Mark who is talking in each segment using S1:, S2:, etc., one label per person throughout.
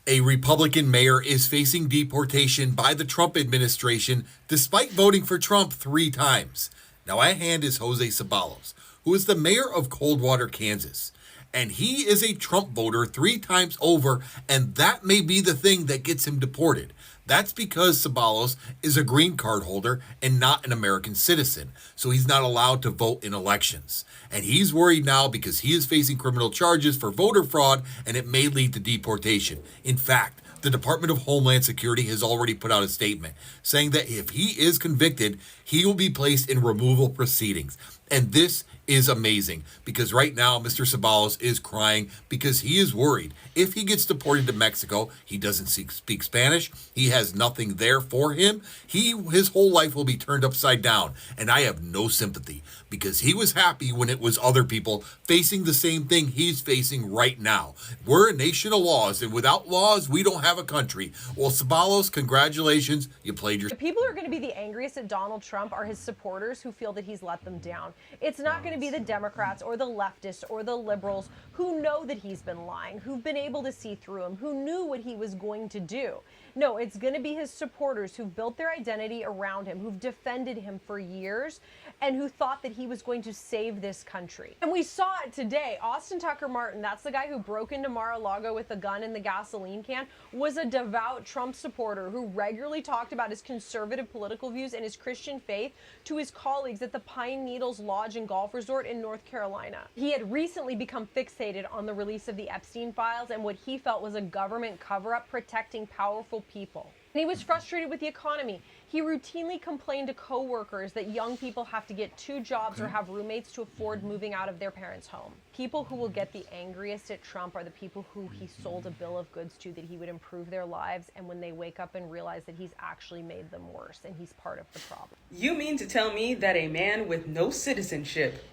S1: A Republican mayor is facing deportation by the Trump administration despite voting for Trump 3 times. Now, at hand is Jose Ceballos, who is the mayor of Coldwater, Kansas. And he is a Trump voter 3 times over, and that may be the thing that gets him deported. That's because Ceballos is a green card holder and not an American citizen, so he's not allowed to vote in elections. And he's worried now because he is facing criminal charges for voter fraud, and it may lead to deportation. In fact, the Department of Homeland Security has already put out a statement saying that if he is convicted, he will be placed in removal proceedings. And this is amazing because right now Mr. Ceballos is crying because he is worried. If he gets deported to Mexico, he doesn't speak Spanish. He has nothing there for him. His whole life will be turned upside down. And I have no sympathy because he was happy when it was other people facing the same thing he's facing right now. We're a nation of laws, and without laws, we don't have a country. Well, Ceballos, congratulations. You played your...
S2: The people who are going to be the angriest at Donald Trump are his supporters who feel that he's let them down. It's not going to be the Democrats or the leftists or the liberals who know that he's been lying, who've been able to see through him, who knew what he was going to do. No, it's going to be his supporters who've built their identity around him, who've defended him for years, and who thought that he was going to save this country. And we saw it today. Austin Tucker Martin, that's the guy who broke into Mar-a-Lago with a gun in the gasoline can, was a devout Trump supporter who regularly talked about his conservative political views and his Christian faith to his colleagues at the Pine Needles Lodge and Golf Resort in North Carolina. He had recently become fixated on the release of the Epstein files and what he felt was a government cover-up protecting powerful people. And he was frustrated with the economy. He routinely complained to coworkers that young people have to get 2 jobs or have roommates to afford moving out of their parents' home. People who will get the angriest at Trump are the people who he sold a bill of goods to that he would improve their lives, and when they wake up and realize that he's actually made them worse and he's part of the problem.
S3: You mean to tell me that a man with no citizenship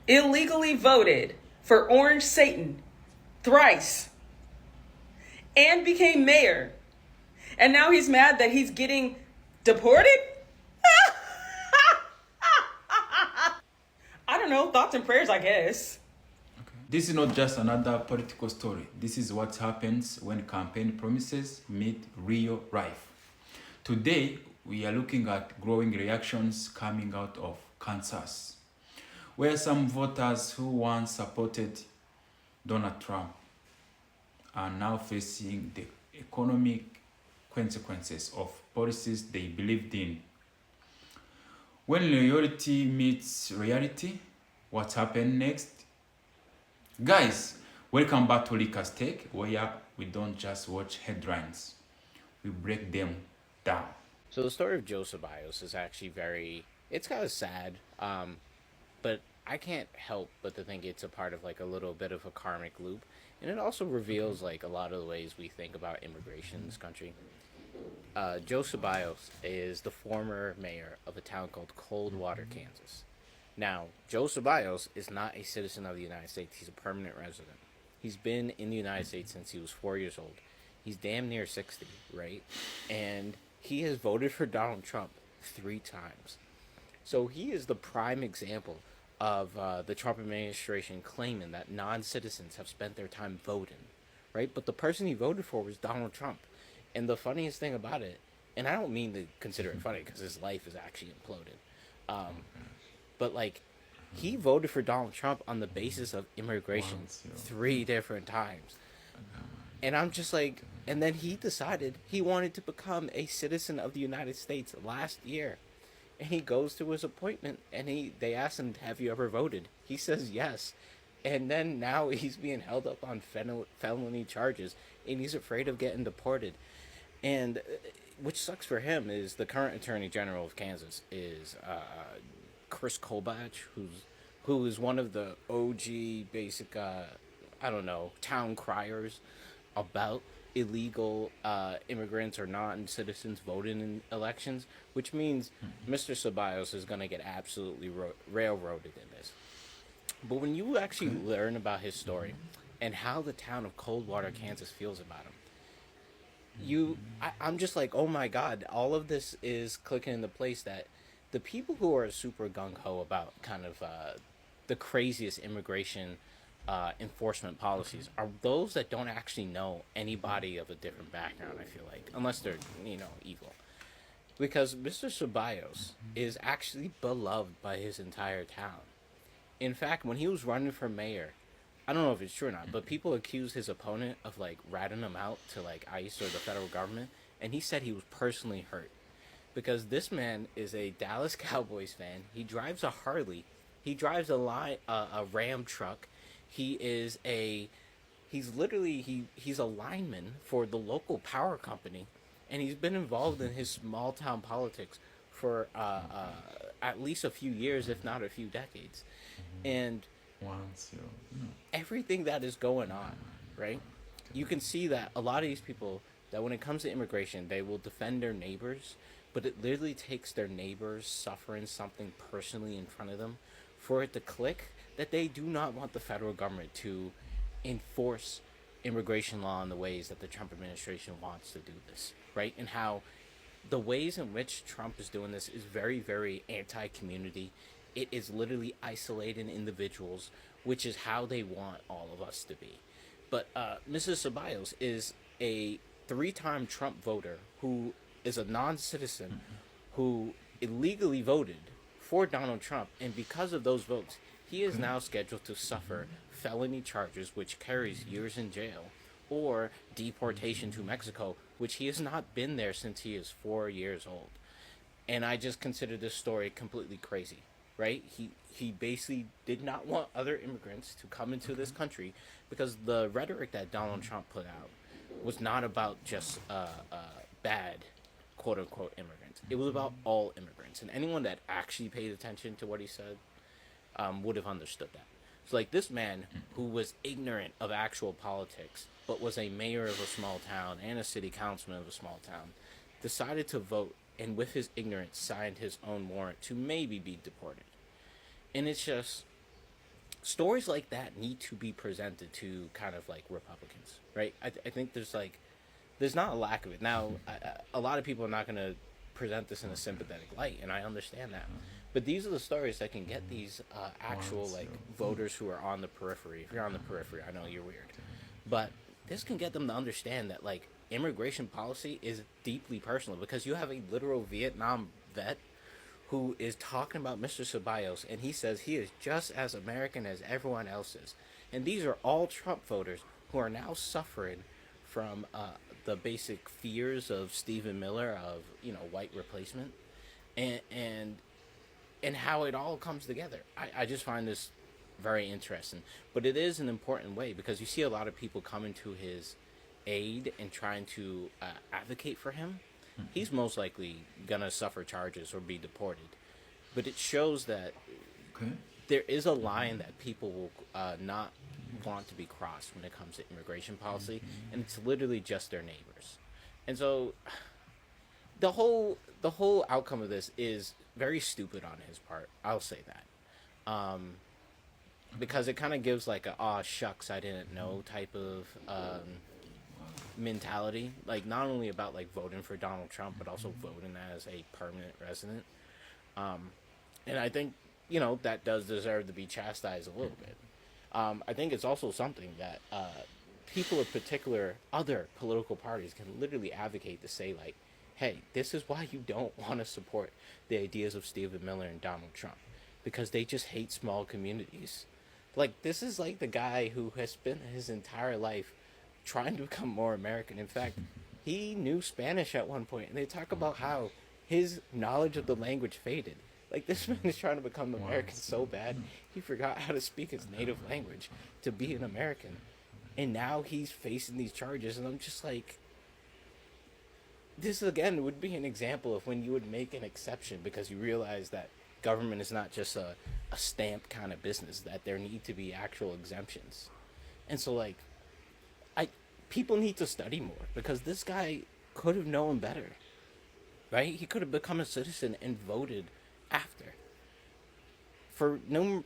S3: illegally voted for Orange Satan thrice and became mayor, and now he's mad that he's getting deported? I don't know, thoughts and prayers, I guess.
S4: Okay. This is not just another political story. This is what happens when campaign promises meet real life. Today, we are looking at growing reactions coming out of Kansas, where some voters who once supported Donald Trump are now facing the economic consequences of policies they believed in. When loyalty meets reality, what happened next? Guys, welcome back to Lika's Take, where we don't just watch headlines, we break them down.
S5: So the story of Joe Ceballos is actually it's kind of sad, but I can't help but to think it's a part of like a little bit of a karmic loop. And it also reveals like a lot of the ways we think about immigration in this country. Joe Ceballos is the former mayor of a town called Coldwater, Kansas. Now, Joe Ceballos is not a citizen of the United States. He's a permanent resident. He's been in the United States since he was 4 years old. He's damn near 60, right? And he has voted for Donald Trump 3 times. So he is the prime example of the Trump administration claiming that non-citizens have spent their time voting, right? But the person he voted for was Donald Trump. And the funniest thing about it, and I don't mean to consider it funny because his life is actually imploded, but like he voted for Donald Trump on the basis of immigration 3 different times. And I'm just like, and then he decided he wanted to become a citizen of the United States last year. And he goes to his appointment and they ask him, have you ever voted? He says yes. And then now he's being held up on felony charges and he's afraid of getting deported. And which sucks for him is the current Attorney General of Kansas is Chris Kobach, who is one of the OG basic, town criers about illegal immigrants or non-citizens voting in elections, which means Mr. Ceballos is going to get absolutely railroaded in this. But when you actually learn about his story and how the town of Coldwater, Kansas feels about him, I'm just like, oh my God, all of this is clicking into place that the people who are super gung-ho about kind of the craziest immigration enforcement policies are those that don't actually know anybody of a different background. I feel like, unless they're evil, because Mr. Ceballos is actually beloved by his entire town. In fact, when he was running for mayor, I don't know if it's true or not, but people accused his opponent of like ratting him out to like ICE or the federal government, and he said he was personally hurt because this man is a Dallas Cowboys fan. He drives a Harley. He drives a Ram truck. He's a lineman for the local power company, and he's been involved in his small town politics for at least a few years, if not a few decades, and everything that is going on, right? You can see that a lot of these people, that when it comes to immigration, they will defend their neighbors, but it literally takes their neighbors suffering something personally in front of them for it to click that they do not want the federal government to enforce immigration law in the ways that the Trump administration wants to do this, right? And how the ways in which Trump is doing this is very, very anti-community. It is literally isolating individuals, which is how they want all of us to be. But Mrs. Ceballos is a 3-time Trump voter who is a non-citizen who illegally voted for Donald Trump, and because of those votes, he is now scheduled to suffer felony charges, which carries years in jail, or deportation to Mexico, which he has not been there since he is 4 years old. And I just consider this story completely crazy, right? He basically did not want other immigrants to come into this country because the rhetoric that Donald Trump put out was not about just bad, quote-unquote, immigrants. It was about all immigrants. And anyone that actually paid attention to what he said would have understood that. So, like, this man who was ignorant of actual politics, but was a mayor of a small town and a city councilman of a small town, decided to vote, and with his ignorance signed his own warrant to maybe be deported. And it's just, stories like that need to be presented to kind of like Republicans, right? I think there's not a lack of it. Now, a lot of people are not going to present this in a sympathetic light, and I understand that. But these are the stories that can get these actual like voters who are on the periphery. If you're on the periphery, I know you're weird, but this can get them to understand that like immigration policy is deeply personal, because you have a literal Vietnam vet who is talking about Mr. Ceballos, and he says he is just as American as everyone else is. And these are all Trump voters who are now suffering from the basic fears of Stephen Miller of white replacement, and how it all comes together. I just find this very interesting. But it is an important way, because you see a lot of people coming to his aid and trying to advocate for him. He's most likely going to suffer charges or be deported. But it shows that there is a line that people will not want to be crossed when it comes to immigration policy, and it's literally just their neighbors. And so the whole outcome of this is very stupid on his part. I'll say that. Because it kind of gives like a "aw shucks, I didn't know" type of mentality, like not only about like voting for Donald Trump, but also voting as a permanent resident. And I think that does deserve to be chastised a little bit. I think it's also something that people of particular other political parties can literally advocate to say, like, hey, this is why you don't want to support the ideas of Stephen Miller and Donald Trump, because they just hate small communities. Like, this is like the guy who has spent his entire life trying to become more American. In fact, he knew Spanish at one point, and they talk about how his knowledge of the language faded. Like, this man is trying to become American so bad, he forgot how to speak his native language to be an American. And now he's facing these charges, and I'm just like, this again would be an example of when you would make an exception because you realize that government is not just a stamp kind of business, that there need to be actual exemptions. And so, like, people need to study more, because this guy could have known better, right? He could have become a citizen and voted after for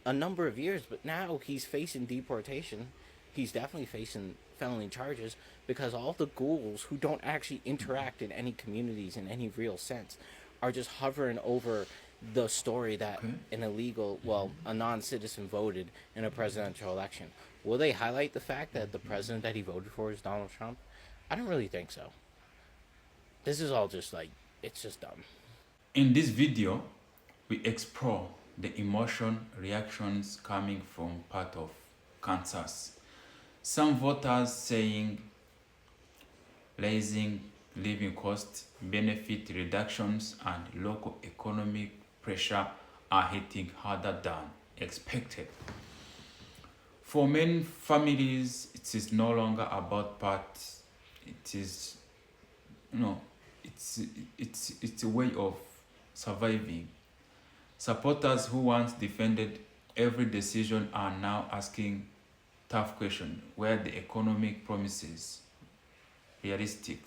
S5: a number of years, but now he's facing deportation. He's definitely facing felony charges because all the ghouls who don't actually interact in any communities in any real sense are just hovering over the story that a non-citizen voted in a presidential election. Will they highlight the fact that the president that he voted for is Donald Trump? I don't really think so. This is all just like, it's just dumb.
S4: In this video, we explore the emotion reactions coming from part of Kansas. Some voters saying raising living costs, benefit reductions, and local economic pressure are hitting harder than expected. For many families, it is no longer about parts. It is, it's a way of surviving. Supporters who once defended every decision are now asking tough questions. Where the economic promises realistic?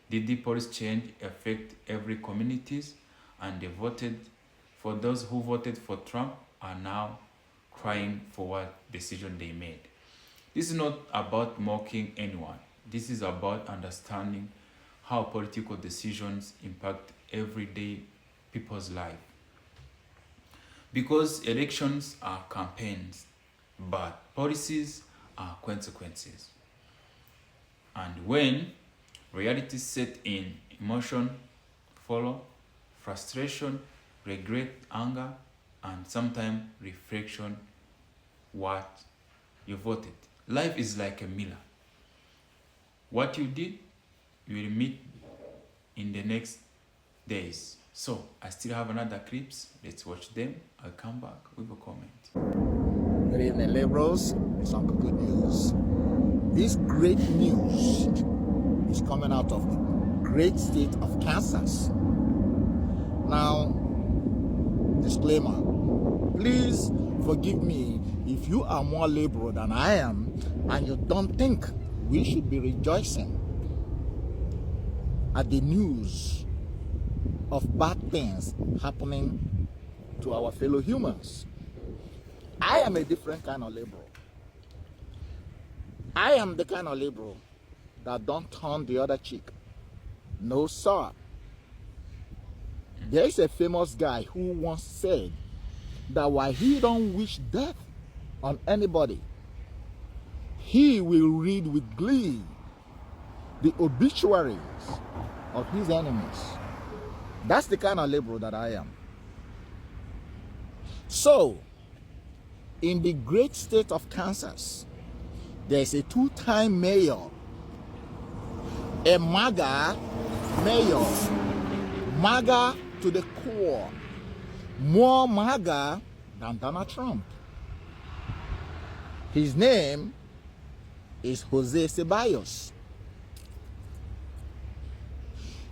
S4: Did the policy change affect every communities? And they voted for those who voted for Trump are now crying for what decision they made. This is not about mocking anyone. This is about understanding how political decisions impact everyday people's life. Because elections are campaigns, but policies are consequences. And when reality set in, emotion follow, frustration, regret, anger, and sometimes reflection what you voted. Life is like a mirror. What you did, you will meet in the next days. So I still have another clips. Let's watch them. I'll come back with a comment.
S6: Good evening, liberals. It's Uncle Good News. This great news is coming out of the great state of Kansas. Now, disclaimer, please forgive me if you are more liberal than I am and you don't think we should be rejoicing at the news of bad things happening to our fellow humans. I am a different kind of liberal. I am the kind of liberal that don't turn the other cheek. No, sir. There is a famous guy who once said that while he don't wish death on anybody, he will read with glee the obituaries of his enemies. That's the kind of liberal that I am. So, in the great state of Kansas, there's a two-time mayor, a MAGA mayor, MAGA to the core, more MAGA than Donald Trump. His name is Jose Ceballos.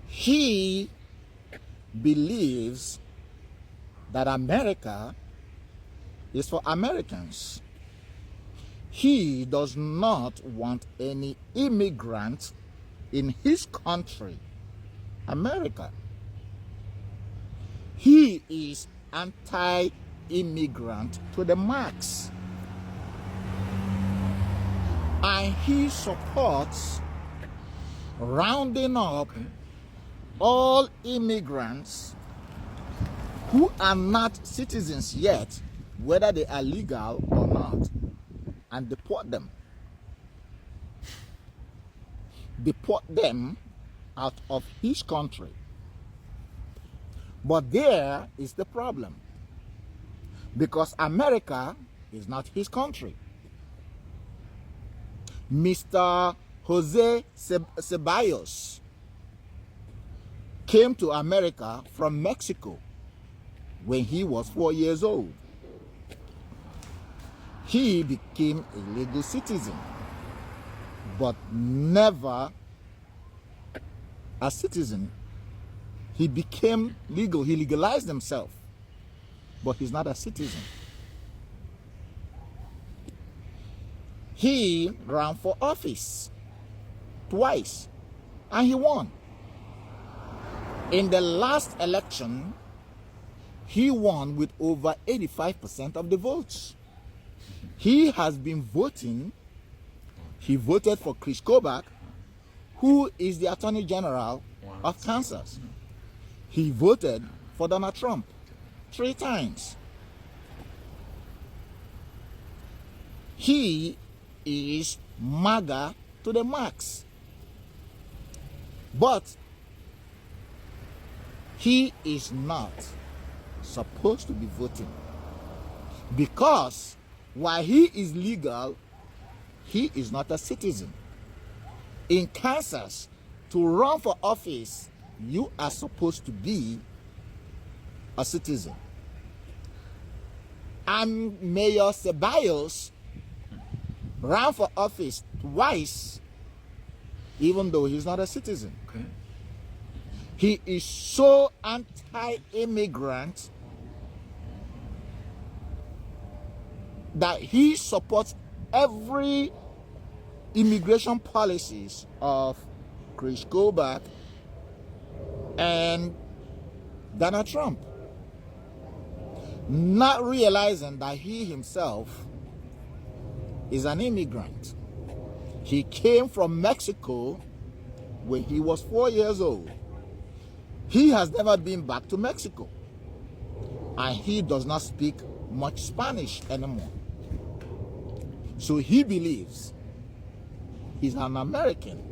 S6: He believes that America is for Americans. He does not want any immigrant in his country, America. He is anti-immigrant to the max. And he supports rounding up all immigrants who are not citizens yet, whether they are legal or not, and deport them. Deport them out of his country. But there is the problem, because America is not his country. Mr. Jose Ceballos came to America from Mexico when he was 4 years old. He became a legal citizen, but never a citizen. He became legal, he legalized himself, but he's not a citizen. He ran for office twice, and he won. In the last election, he won with over 85% of the votes. He has been voting. He voted for Chris Kobach, who is the Attorney General of Kansas. He voted for Donald Trump 3 times. he is MAGA to the max. But he is not supposed to be voting, because while he is legal, he is not a citizen. In Kansas, to run for office, you are supposed to be a citizen. And Mayor Ceballos ran for office twice, even though he's not a citizen.
S4: Okay.
S6: He is so anti-immigrant that he supports every immigration policies of Chris Kobach and Donald Trump, not realizing that he himself is an immigrant. He came from Mexico when he was 4 years old. He has never been back to Mexico, and he does not speak much Spanish anymore. So he believes he's an American,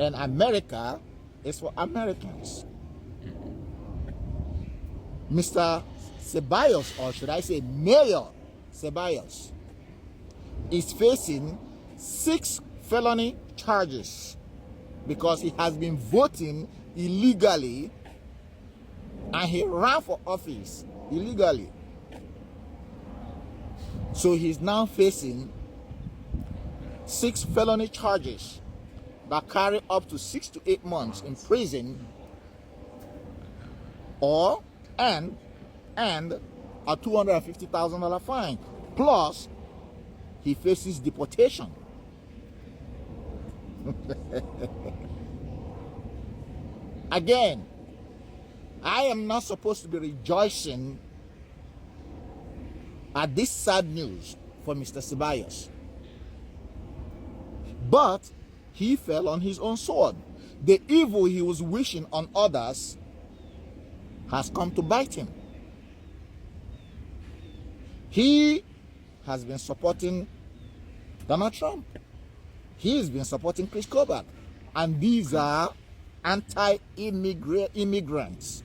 S6: and America is for Americans. Mr. Ceballos, or should I say Mayor Ceballos, is facing 6 felony charges because he has been voting illegally and he ran for office illegally. So he's now facing 6 felony charges that carry up to 6 to 8 months in prison, and a $250,000 fine. Plus, he faces deportation. Again, I am not supposed to be rejoicing at this sad news for Mr. Ceballos, but he fell on his own sword. The evil he was wishing on others has come to bite him. He has been supporting Donald Trump. He has been supporting Chris Kobach. And these are anti-immigrants.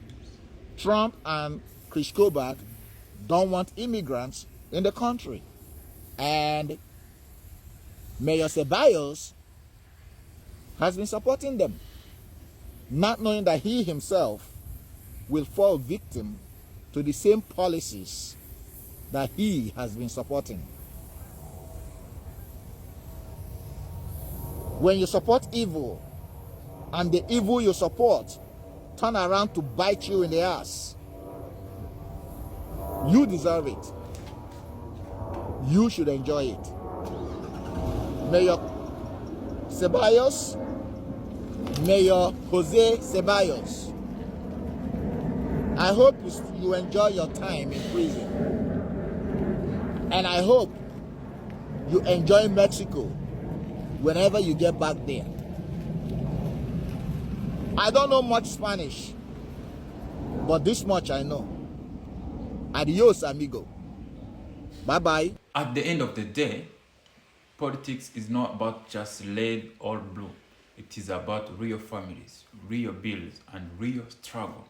S6: Trump and Chris Kobach don't want immigrants in the country. And Mayor Ceballos has been supporting them, not knowing that he himself will fall victim to the same policies that he has been supporting. When you support evil and the evil you support turn around to bite you in the ass, you deserve it. You should enjoy it. Mayor Ceballos, Mayor Jose Ceballos, I hope you enjoy your time in prison. And I hope you enjoy Mexico whenever you get back there. I don't know much Spanish, but this much I know. Adios, amigo. Bye-bye.
S4: At the end of the day, politics is not about just red or blue. It is about real families, real bills, and real struggle.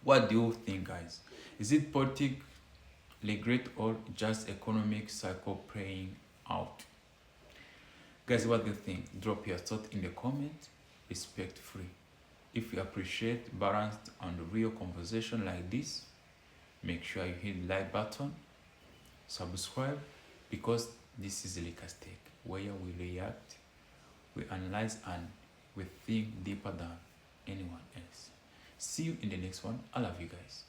S4: What do you think, guys? Is it politically great or just economic cycle playing out? Guys, what do you think? Drop your thought in the comments, respect free. If you appreciate balanced and real conversation like this, make sure you hit the like button, subscribe, because this is Likas Tech, where we react, we analyze, and we think deeper than anyone else. See you in the next one. I love you guys.